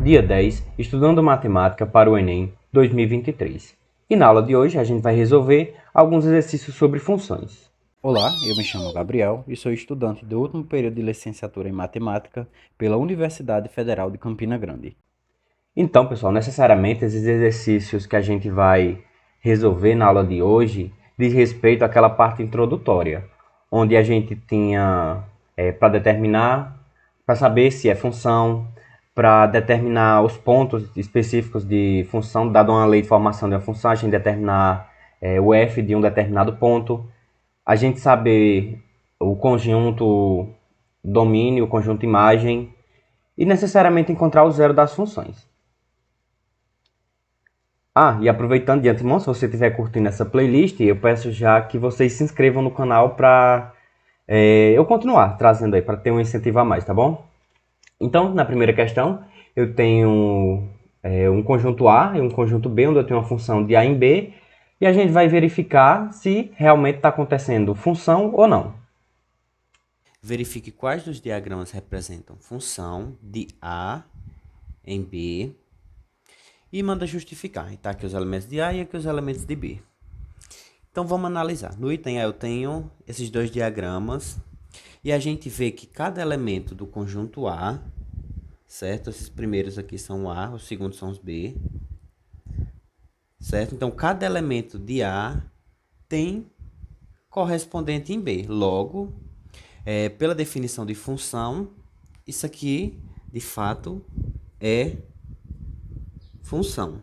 dia 10, estudando matemática para o Enem 2023. E na aula de hoje a gente vai resolver alguns exercícios sobre funções. Olá, eu me chamo Gabriel e sou estudante do último período de licenciatura em matemática pela Universidade Federal de Campina Grande. Então, pessoal, necessariamente esses exercícios que a gente vai resolver na aula de hoje diz respeito àquela parte introdutória, onde a gente tinha para determinar, para saber se é função, para determinar os pontos específicos de função, dado uma lei de formação de uma função, a gente determinar o f de um determinado ponto, a gente saber o conjunto domínio, o conjunto imagem, e necessariamente encontrar o zero das funções. E aproveitando de antemão, se você estiver curtindo essa playlist, eu peço já que vocês se inscrevam no canal para eu continuar trazendo aí, para ter um incentivo a mais, tá bom? Então, na primeira questão, eu tenho um conjunto A e um conjunto B, onde eu tenho uma função de A em B, e a gente vai verificar se realmente está acontecendo função ou não. Verifique quais dos diagramas representam função de A em B e manda justificar. Está aqui os elementos de A e aqui os elementos de B. Então vamos analisar. No item A eu tenho esses dois diagramas e a gente vê que cada elemento do conjunto A, certo? Esses primeiros aqui são A, os segundos são os B, certo? Então cada elemento de A tem correspondente em B. Logo, pela definição de função, isso aqui de fato é função.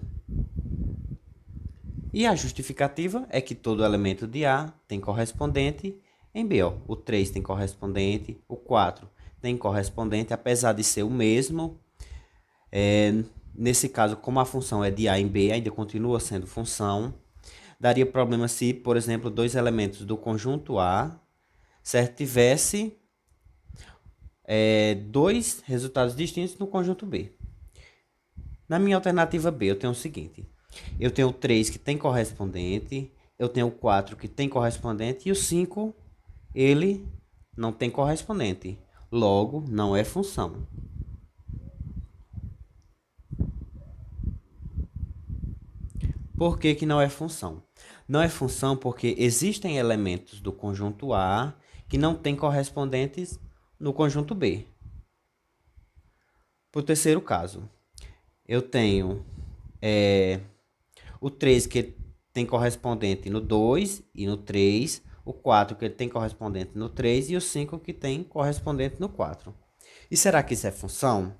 E a justificativa é que todo elemento de A tem correspondente em B. O 3 tem correspondente, o 4 tem correspondente, apesar de ser o mesmo. Nesse caso, como a função é de A em B, ainda continua sendo função. Daria problema se, por exemplo, dois elementos do conjunto A, certo, tivesse dois resultados distintos no conjunto B. Na minha alternativa B, eu tenho o seguinte. Eu tenho o 3 que tem correspondente, eu tenho o 4 que tem correspondente e o 5, ele não tem correspondente. Logo, não é função. Por que que não é função? Não é função porque existem elementos do conjunto A que não têm correspondentes no conjunto B. Para o terceiro caso, eu tenho o 3 que tem correspondente no 2 e no 3, o 4 que tem correspondente no 3 e o 5 que tem correspondente no 4. E será que isso é função?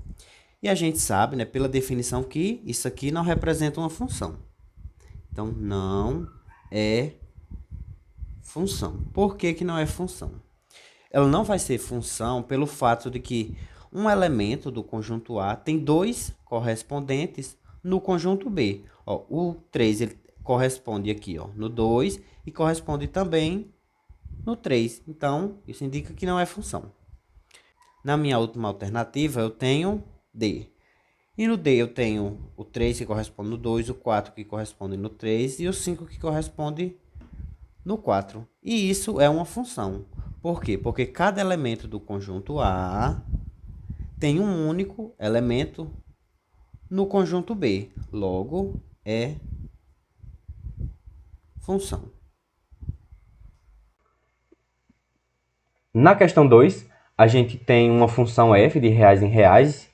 E a gente sabe, né, pela definição, que isso aqui não representa uma função. Então, não é função. Por que que não é função? Ela não vai ser função pelo fato de que um elemento do conjunto A tem dois correspondentes no conjunto B. O 3 ele corresponde aqui no 2 e corresponde também no 3. Então, isso indica que não é função. Na minha última alternativa, eu tenho D. E no D eu tenho o 3 que corresponde no 2, o 4 que corresponde no 3 e o 5 que corresponde no 4. E isso é uma função. Por quê? Porque cada elemento do conjunto A tem um único elemento no conjunto B. Logo, é função. Na questão 2, a gente tem uma função f de reais em reais.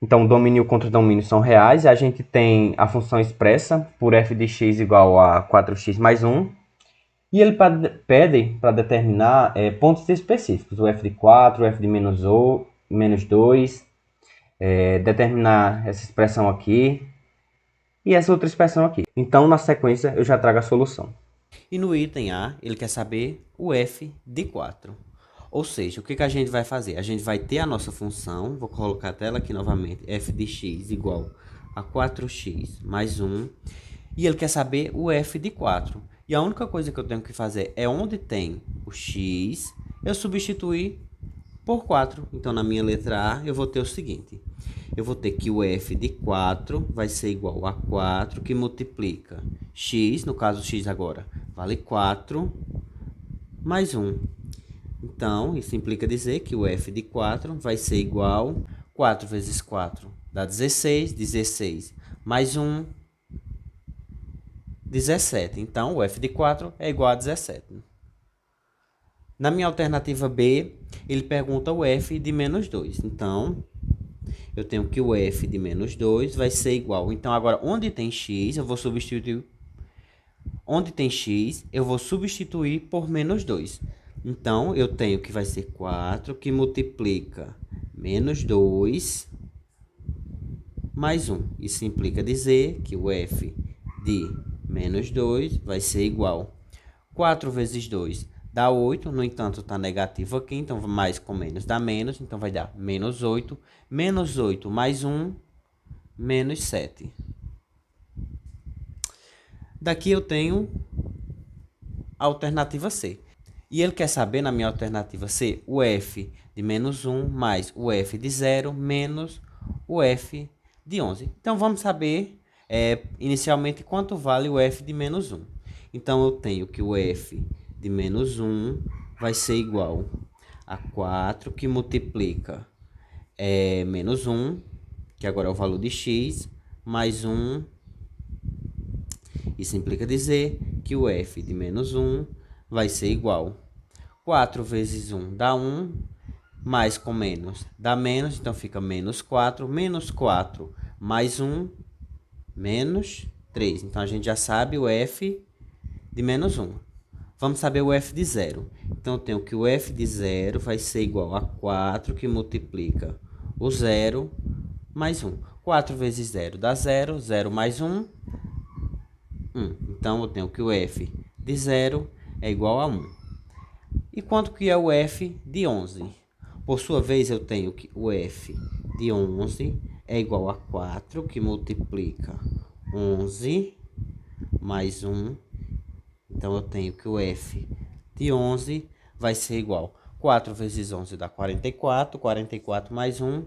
Então, domínio contra domínio são reais. A gente tem a função expressa por f de x igual a 4x mais 1. E ele pede para determinar pontos específicos. O f de 4, o f de menos 2. Determinar essa expressão aqui. E essa outra expressão aqui. Então, na sequência, eu já trago a solução. E no item A, ele quer saber o f de 4. Ou seja, o que a gente vai fazer? A gente vai ter a nossa função, vou colocar a tela aqui novamente, f de x igual a 4x mais 1. E ele quer saber o f de 4. E a única coisa que eu tenho que fazer é onde tem o x, eu substituir por 4. Então, na minha letra A, eu vou ter o seguinte. Eu vou ter que o f de 4 vai ser igual a 4, que multiplica x, no caso x agora, vale 4, mais 1. Então, isso implica dizer que o f de 4 vai ser igual a 4 vezes 4, dá 16. 16 mais 1, 17. Então, o f de 4 é igual a 17. Na minha alternativa B, ele pergunta o f de menos 2. Então, eu tenho que o f de menos 2 vai ser igual. Então, agora, onde tem x, eu vou substituir. Onde tem x, eu vou substituir por menos 2. Então, eu tenho que vai ser 4 que multiplica menos 2 mais 1. Isso implica dizer que o f de menos 2 vai ser igual. 4 vezes 2 dá 8, no entanto está negativo aqui, então mais com menos dá menos, então vai dar menos 8. Menos 8 mais 1, menos 7. Daqui eu tenho a alternativa C. E ele quer saber, na minha alternativa C, o f de menos 1 mais o f de 0 menos o f de 11. Então, vamos saber, inicialmente, quanto vale o f de menos 1. Então, eu tenho que o f de menos 1 vai ser igual a 4 que multiplica menos 1, que agora é o valor de x, mais 1. Isso implica dizer que o f de menos 1 vai ser igual. 4 vezes 1 dá 1, mais com menos dá menos, então fica menos 4. Menos 4 mais 1, menos 3. Então, a gente já sabe o f de menos 1. Vamos saber o f de 0. Então, eu tenho que o f de 0 vai ser igual a 4 que multiplica o 0 mais 1. 4 vezes 0 dá 0. 0 mais 1, 1. Então, eu tenho que o f de 0 é igual a 1. E quanto que é o f de 11? Por sua vez, eu tenho que o f de 11 é igual a 4 que multiplica 11 mais 1. Então, eu tenho que o f de 11 vai ser igual. 4 vezes 11 dá 44. 44 mais 1,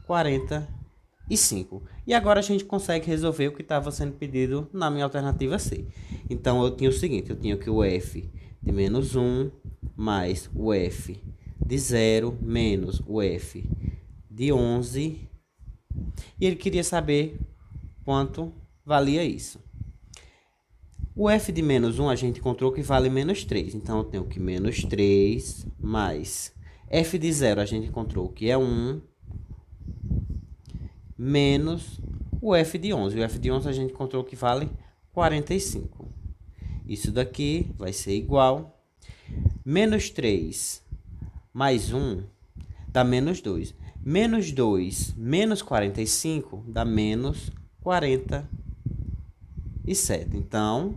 45. E agora a gente consegue resolver o que estava sendo pedido na minha alternativa C. Então, eu tinha o seguinte. Eu tinha que o f de menos 1 mais o f de 0 menos o f de 11. E ele queria saber quanto valia isso. O f de menos 1 a gente encontrou que vale menos 3. Então, eu tenho que menos 3 mais f de 0 a gente encontrou que é 1 menos o f de 11. O f de 11 a gente encontrou que vale 45. Isso daqui vai ser igual. Menos 3 mais 1 dá menos 2. Menos 2 menos 45 dá menos 47. Então,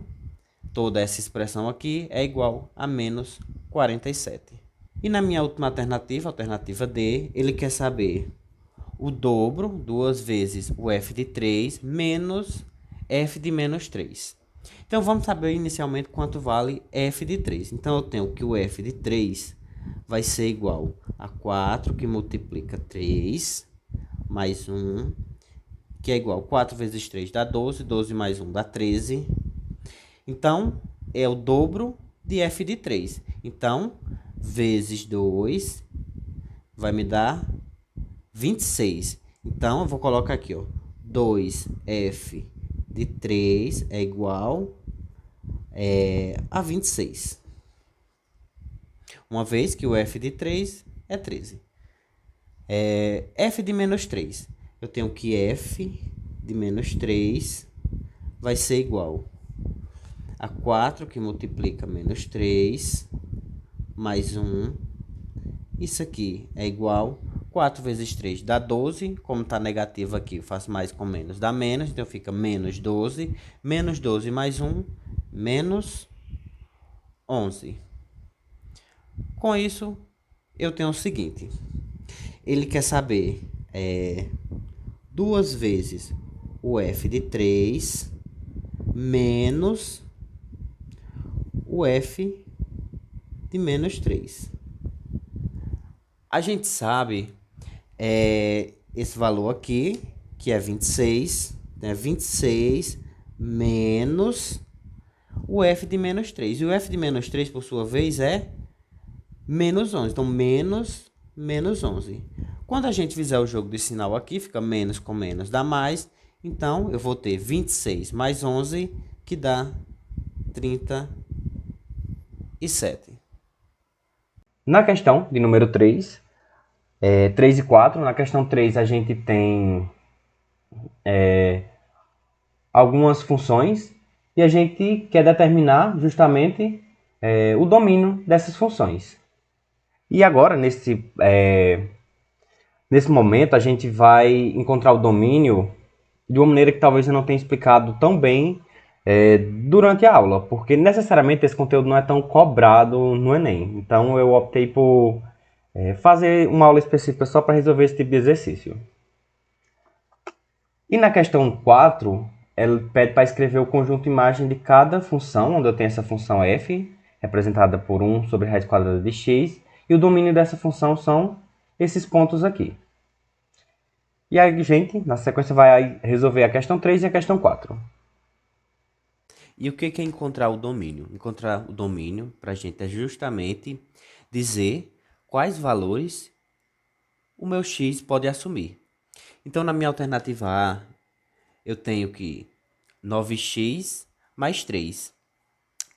toda essa expressão aqui é igual a menos 47. E na minha última alternativa, alternativa D, ele quer saber o dobro, 2 vezes o f de 3, menos f de menos 3. Então, vamos saber inicialmente quanto vale f de 3. Então, eu tenho que o f de 3 vai ser igual a 4 que multiplica 3, mais 1, que é igual a 4 vezes 3 dá 12, 12 mais 1 dá 13. Então, é o dobro de f de 3. Então, vezes 2 vai me dar 26. Então, eu vou colocar aqui, ó, 2f de 3 é igual a 26. Uma vez que o f de 3 é 13. F de menos 3. Eu tenho que f de menos 3 vai ser igual a 4 que multiplica menos 3 mais 1. Isso aqui é igual. 4 vezes 3 dá 12. Como está negativo aqui, eu faço mais com menos, dá menos. Então, fica menos 12. Menos 12 mais 1, menos 11. Com isso, eu tenho o seguinte. Ele quer saber 2 vezes o f de 3 menos o f de menos 3. A gente sabe esse valor aqui, que é 26, né? 26 menos o f de menos 3. E o f de menos 3, por sua vez, é menos 11. Então, menos 11. Quando a gente fizer o jogo de sinal aqui, fica menos com menos dá mais. Então, eu vou ter 26 mais 11, que dá 37. Na questão de número 3, 3 e 4, na questão 3 a gente tem algumas funções e a gente quer determinar justamente o domínio dessas funções. E agora, nesse momento, a gente vai encontrar o domínio de uma maneira que talvez eu não tenha explicado tão bem durante a aula, porque necessariamente esse conteúdo não é tão cobrado no Enem. Então eu optei por fazer uma aula específica só para resolver esse tipo de exercício. E na questão 4, ela pede para escrever o conjunto de imagem de cada função, onde eu tenho essa função f, representada por 1 sobre a raiz quadrada de x, e o domínio dessa função são esses pontos aqui. E a gente, na sequência, vai resolver a questão 3 e a questão 4. E o que é encontrar o domínio? Encontrar o domínio para a gente é justamente dizer quais valores o meu x pode assumir. Então, na minha alternativa A, eu tenho que 9x mais 3.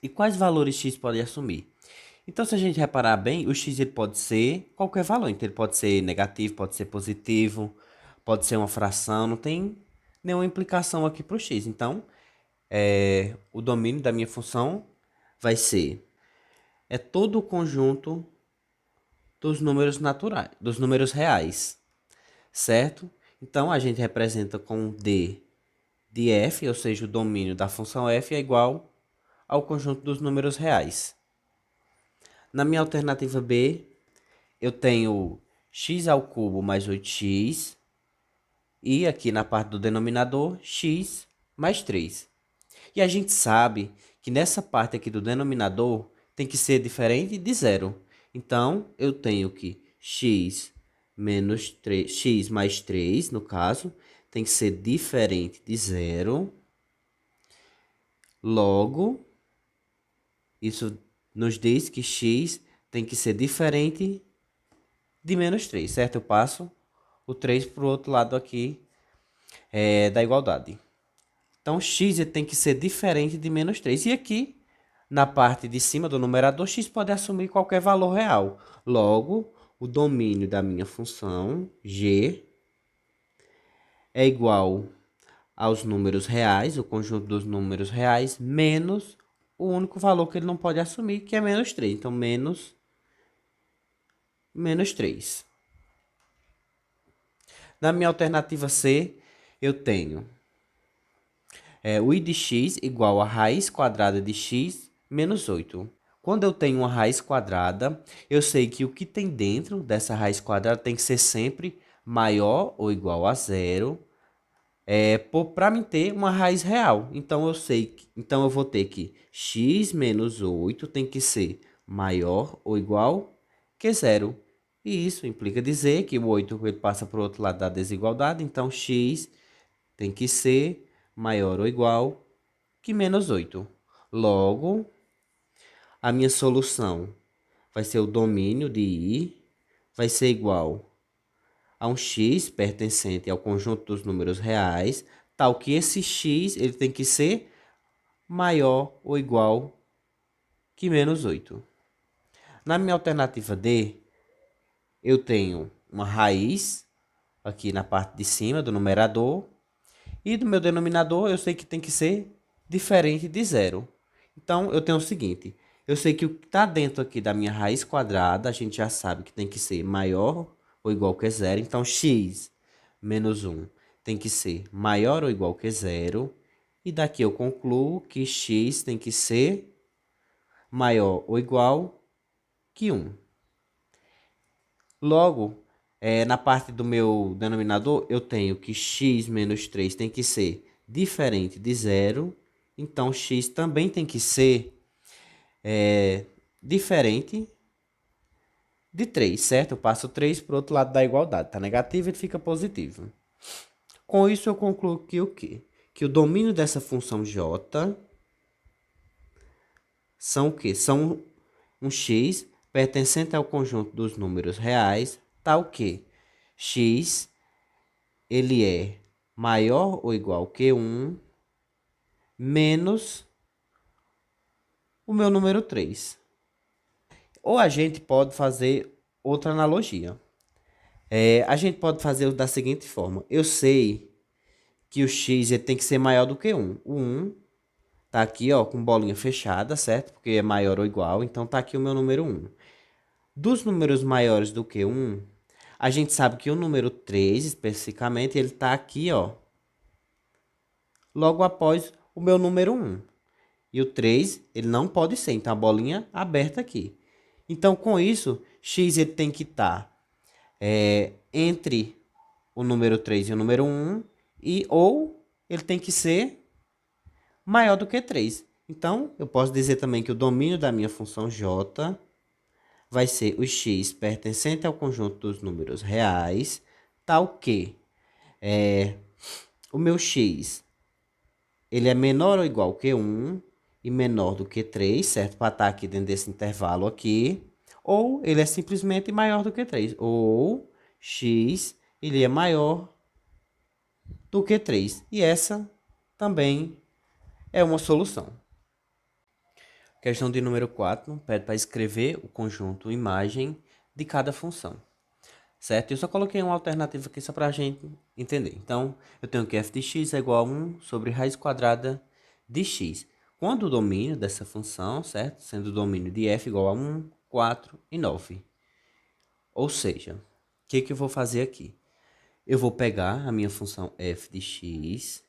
E quais valores x pode assumir? Então, se a gente reparar bem, o x ele pode ser qualquer valor. Então, ele pode ser negativo, pode ser positivo, pode ser uma fração. Não tem nenhuma implicação aqui para o x. Então, o domínio da minha função vai ser todo o conjunto dos números naturais, dos números reais, certo? Então, a gente representa com d de f, ou seja, o domínio da função f é igual ao conjunto dos números reais. Na minha alternativa B, eu tenho x ao cubo mais 8x e aqui na parte do denominador, x mais 3. E a gente sabe que nessa parte aqui do denominador tem que ser diferente de zero. Então, eu tenho que x menos 3, x mais 3, no caso, tem que ser diferente de zero. Logo, isso nos diz que x tem que ser diferente de menos 3, certo? Eu passo o 3 para o outro lado aqui da igualdade. Então, x tem que ser diferente de menos 3. E aqui, na parte de cima do numerador, x pode assumir qualquer valor real. Logo, o domínio da minha função, g, é igual aos números reais, o conjunto dos números reais, menos o único valor que ele não pode assumir, que é menos 3. Então, menos 3. Na minha alternativa C, eu tenho o i de x igual a raiz quadrada de x menos 8. Quando eu tenho uma raiz quadrada, eu sei que o que tem dentro dessa raiz quadrada tem que ser sempre maior ou igual a zero, para mim ter uma raiz real. Então então eu vou ter que x menos 8 tem que ser maior ou igual que zero. E isso implica dizer que o 8 ele passa para o outro lado da desigualdade, então x tem que ser maior ou igual que menos 8. Logo, a minha solução vai ser o domínio de i, vai ser igual a um x pertencente ao conjunto dos números reais, tal que esse x ele tem que ser maior ou igual que menos 8. Na minha alternativa D, eu tenho uma raiz aqui na parte de cima do numerador, e do meu denominador eu sei que tem que ser diferente de zero. Então, eu tenho o seguinte, eu sei que o que está dentro aqui da minha raiz quadrada, a gente já sabe que tem que ser maior ou igual que zero. Então, x menos 1 tem que ser maior ou igual que zero. E daqui eu concluo que x tem que ser maior ou igual que 1. Logo, na parte do meu denominador, eu tenho que x menos 3 tem que ser diferente de zero. Então, x também tem que ser diferente de 3, certo? Eu passo 3 para o outro lado da igualdade. Está negativo e fica positivo. Com isso, eu concluo que o quê? Que o domínio dessa função j são o quê? São um x pertencente ao conjunto dos números reais, tal que x ele é maior ou igual que 1 menos o meu número 3. Ou a gente pode fazer outra analogia. A gente pode fazer da seguinte forma. Eu sei que o x ele tem que ser maior do que 1. O 1 tá aqui, ó, com bolinha fechada, certo? Porque é maior ou igual. Então tá aqui o meu número 1. Dos números maiores do que 1, a gente sabe que o número 3, especificamente, ele tá aqui, ó, logo após o meu número 1. E o 3, ele não pode ser, então a bolinha aberta aqui. Então, com isso, x ele tem que estar entre o número 3 e o número 1, ou ele tem que ser maior do que 3. Então, eu posso dizer também que o domínio da minha função j vai ser o x pertencente ao conjunto dos números reais, tal que o meu x ele é menor ou igual que 1 e menor do que 3, certo? Para estar aqui dentro desse intervalo aqui. Ou ele é simplesmente maior do que 3. Ou x ele é maior do que 3. E essa também é uma solução. Questão de número 4 pede para escrever o conjunto imagem de cada função. Certo? Eu só coloquei uma alternativa aqui só para a gente entender. Então, eu tenho que f de x é igual a 1 sobre raiz quadrada de x. Quando o domínio dessa função, certo? Sendo o domínio de f igual a 1, 4 e 9. Ou seja, o que eu vou fazer aqui? Eu vou pegar a minha função f de x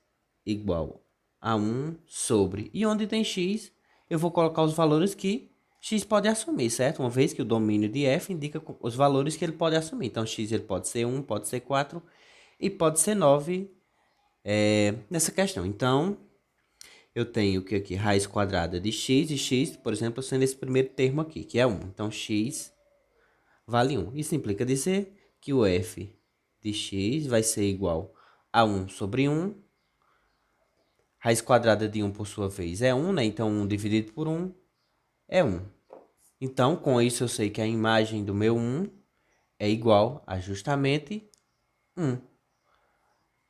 igual a 1 sobre... E onde tem x, eu vou colocar os valores que x pode assumir, certo? Uma vez que o domínio de f indica os valores que ele pode assumir. Então, x ele pode ser 1, pode ser 4 e pode ser 9 nessa questão. Então, eu tenho que aqui raiz quadrada de x, e x, por exemplo, sendo esse primeiro termo aqui, que é 1. Então, x vale 1. Isso implica dizer que o f de x vai ser igual a 1 sobre 1. Raiz quadrada de 1, por sua vez, é 1, né? Então, 1 dividido por 1 é 1. Então, com isso, eu sei que a imagem do meu 1 é igual a justamente 1.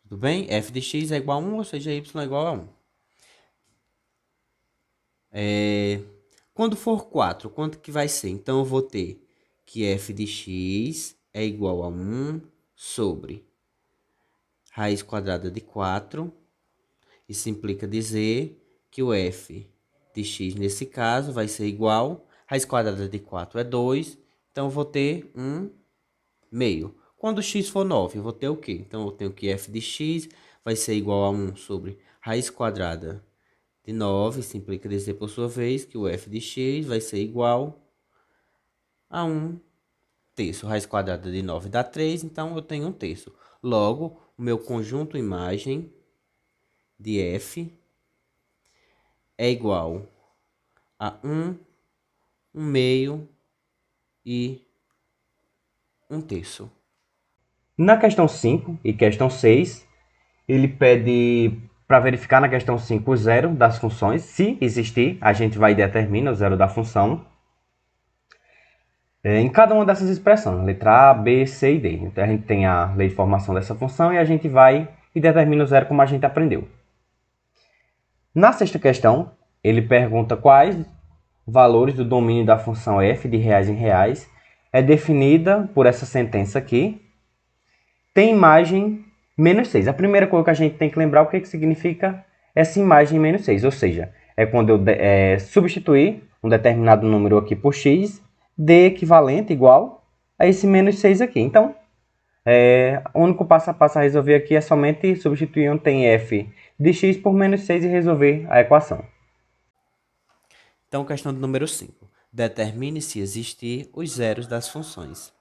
Tudo bem? F de x é igual a 1, ou seja, y é igual a 1. Quando for 4, quanto que vai ser? Então, eu vou ter que f de x é igual a 1 sobre raiz quadrada de 4. Isso implica dizer que o f de x, nesse caso, vai ser igual... Raiz quadrada de 4 é 2, então eu vou ter 1 meio. Quando x for 9, eu vou ter o quê? Então, eu tenho que f de x vai ser igual a 1 sobre raiz quadrada de 9. Isso implica dizer, por sua vez, que o f de x vai ser igual a 1 terço. Raiz quadrada de 9 dá 3, então eu tenho 1 terço. Logo, o meu conjunto imagem de f é igual a 1, 1 meio e 1 terço. Na questão 5 e questão 6, ele pede para verificar na questão 5 o zero das funções. Se existir, a gente vai e determina o zero da função em cada uma dessas expressões, letra A, B, C e D. Então a gente tem a lei de formação dessa função e a gente vai e determina o zero como a gente aprendeu. Na sexta questão, ele pergunta quais valores do domínio da função f de reais em reais é definida por essa sentença aqui. Tem imagem menos 6. A primeira coisa que a gente tem que lembrar o que significa essa imagem menos 6. Ou seja, é quando eu substituir um determinado número aqui por x, d equivalente igual a esse menos 6 aqui. Então, o único passo a passo a resolver aqui é somente substituir onde tem f de x por menos 6 e resolver a equação. Então, questão do número 5. Determine se existir os zeros das funções.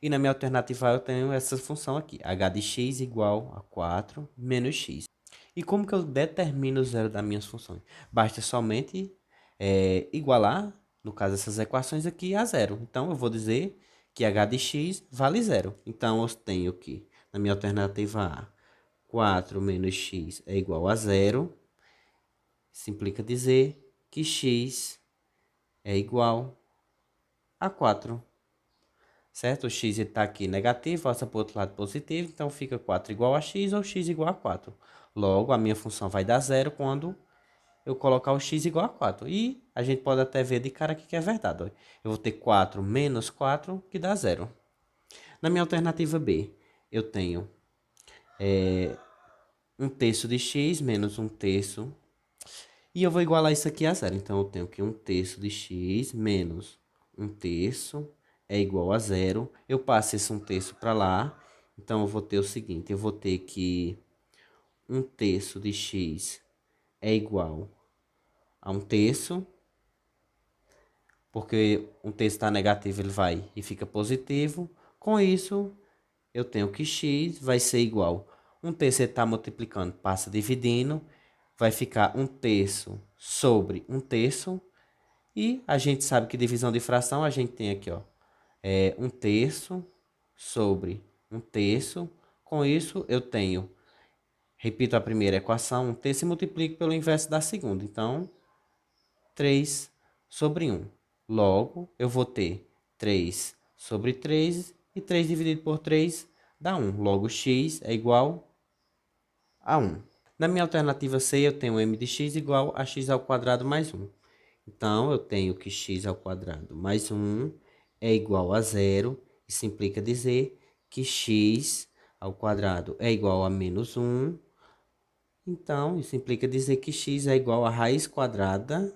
E na minha alternativa eu tenho essa função aqui, h de x igual a 4 menos x. E como que eu determino o zero das minhas funções? Basta somente igualar, no caso essas equações aqui, a zero. Então, eu vou dizer que h de x vale zero. Então, eu tenho que, na minha alternativa A, 4 menos x é igual a zero. Isso implica dizer que x é igual a 4. certo? O x está aqui negativo, passa para o outro lado positivo, então fica 4 igual a x ou x igual a 4. Logo, a minha função vai dar zero quando eu colocar o x igual a 4. E a gente pode até ver de cara aqui que é verdade. Ó. Eu vou ter 4 menos 4, que dá zero. Na minha alternativa B, eu tenho 1/3 de x menos 1/3. E eu vou igualar isso aqui a zero. Então, eu tenho que 1/3 de x menos 1/3 é igual a zero. Eu passo esse 1/3 para lá. Então, eu vou ter o seguinte. Eu vou ter que 1/3 de x é igual a 1/3. Porque 1/3 está negativo, ele vai e fica positivo. Com isso, eu tenho que x vai ser igual. 1/3 está multiplicando, passa dividindo. Vai ficar 1/3 sobre 1/3. E a gente sabe que divisão de fração a gente tem aqui, ó. 1/3 sobre 1/3. Com isso, eu tenho, repito a primeira equação, 1/3 e multiplico pelo inverso da segunda. Então, 3 sobre 1. Logo, eu vou ter 3 sobre 3 e 3 dividido por 3 dá 1. Logo, x é igual a 1. Na minha alternativa C, eu tenho m de x igual a x ao quadrado mais 1. Então, eu tenho que x ao quadrado mais 1 é igual a zero. Isso implica dizer que x ao quadrado é igual a menos 1. Então, isso implica dizer que x é igual a raiz quadrada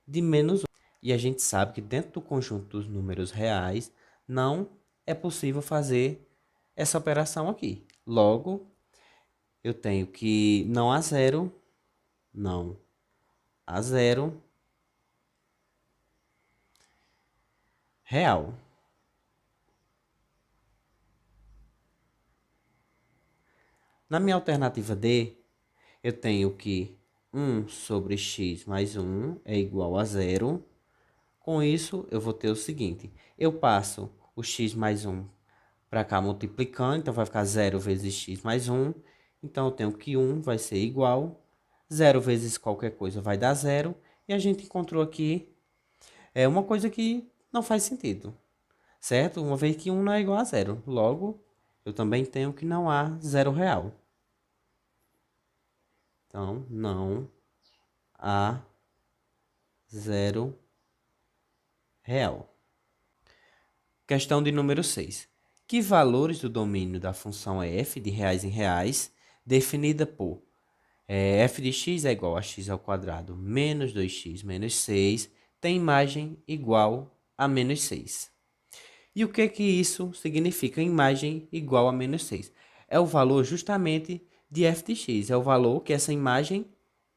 de menos 1. E a gente sabe que dentro do conjunto dos números reais não é possível fazer essa operação aqui. Logo, eu tenho que não há zero real. Na minha alternativa D, eu tenho que 1 sobre x mais 1 é igual a zero. Com isso, eu vou ter o seguinte. Eu passo o x mais 1 para cá multiplicando, então vai ficar 0 vezes x mais 1. Então, eu tenho que 1 vai ser igual. 0 vezes qualquer coisa vai dar zero. E a gente encontrou aqui uma coisa que não faz sentido, certo? Uma vez que 1 não é igual a zero. Logo, eu também tenho que não há zero real. Então, não há zero real. Questão de número 6. Que valores do domínio da função f de reais em reais, definida por f de x é igual a x ao quadrado menos 2x menos 6, tem imagem igual a menos 6? E o que isso significa, imagem igual a menos 6? É o valor justamente de f de x, é o valor que essa imagem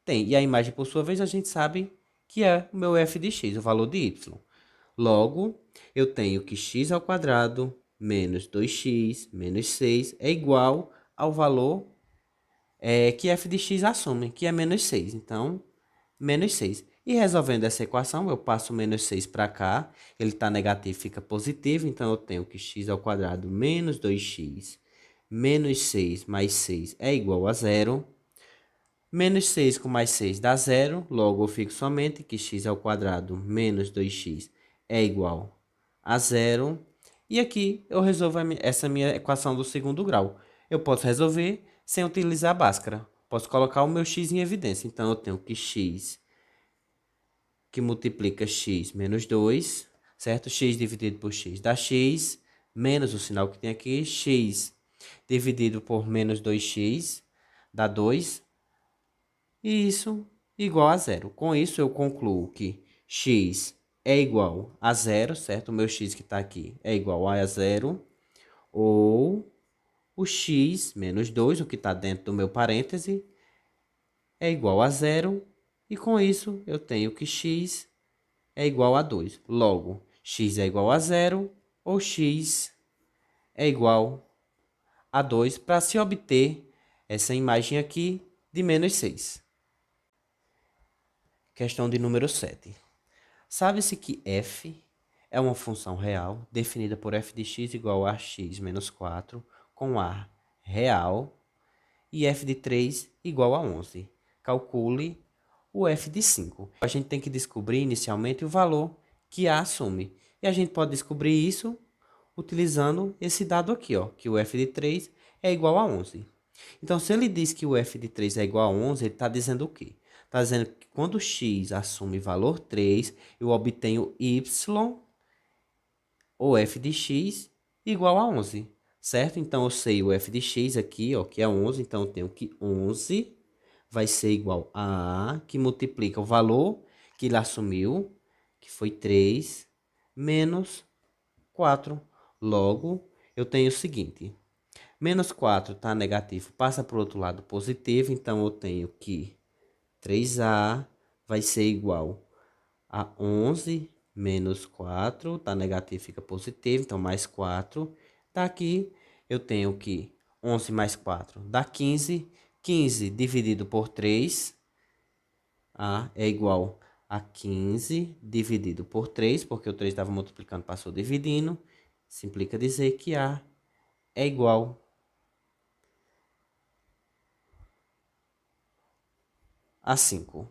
tem. E a imagem, por sua vez, a gente sabe que é o meu f de x, o valor de y. Logo, eu tenho que x ao quadrado menos 2x menos 6 é igual ao valor que f de x assume, que é menos 6. Então, menos 6. E resolvendo essa equação, eu passo o menos 6 para cá. Ele está negativo, fica positivo. Então, eu tenho que x ao quadrado menos 2x menos 6 mais 6 é igual a zero. Menos 6 com mais 6 dá zero. Logo, eu fico somente que x ao quadrado menos 2x é igual a zero. E aqui eu resolvo essa minha equação do segundo grau. Eu posso resolver sem utilizar a Bhaskara. Posso colocar o meu x em evidência. Então, eu tenho que x que multiplica x menos 2, certo? X dividido por x dá x, menos o sinal que tem aqui, x dividido por menos 2x dá 2. E isso igual a zero. Com isso, eu concluo que x é igual a zero, certo? O meu x que está aqui é igual a zero. Ou o x menos 2, o que está dentro do meu parêntese, é igual a zero. E com isso, eu tenho que x é igual a 2. Logo, x é igual a zero ou x é igual a 2 para se obter essa imagem aqui de menos 6. Questão de número 7. Sabe-se que f é uma função real definida por f de x igual a x menos 4 com a real e f de 3 igual a 11. Calcule o f de 5. A gente tem que descobrir inicialmente o valor que a assume. E a gente pode descobrir isso utilizando esse dado aqui, ó, que o f de 3 é igual a 11. Então, se ele diz que o f de 3 é igual a 11, ele está dizendo o quê? Está dizendo que quando x assume valor 3, eu obtenho y, ou f de x, igual a 11, certo? Então, eu sei o f de x aqui, ó, que é 11, então eu tenho que 11 vai ser igual a que multiplica o valor que ele assumiu, que foi 3, menos 4. Logo, eu tenho o seguinte, menos 4 está negativo, passa para o outro lado positivo, então eu tenho que 3a vai ser igual a 11 menos 4, tá negativo, fica positivo, então mais 4. Daqui eu tenho que 11 mais 4 dá 15. 15 dividido por 3, é igual a 15 dividido por 3, porque o 3 estava multiplicando, passou dividindo. Isso implica dizer que A é igual a 5.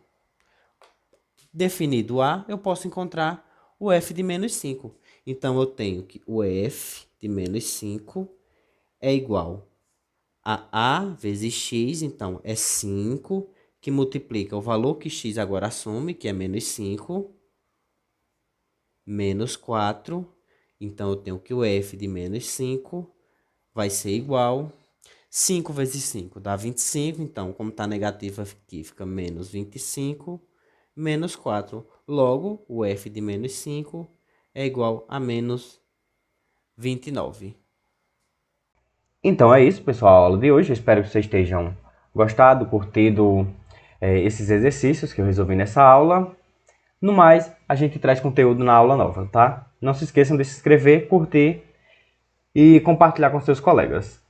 Definido A, eu posso encontrar o f de menos 5. Então, eu tenho que o f de menos 5 é igual a vezes x, então é 5, que multiplica o valor que x agora assume, que é menos 5, menos 4. Então, eu tenho que o f de menos 5 vai ser igual 5 vezes 5 dá 25. Então, como está negativo aqui, fica menos 25, menos 4. Logo, o f de menos 5 é igual a menos 29. Então é isso, pessoal, a aula de hoje. Eu espero que vocês estejam gostado, curtido esses exercícios que eu resolvi nessa aula. No mais, a gente traz conteúdo na aula nova, tá? Não se esqueçam de se inscrever, curtir e compartilhar com seus colegas.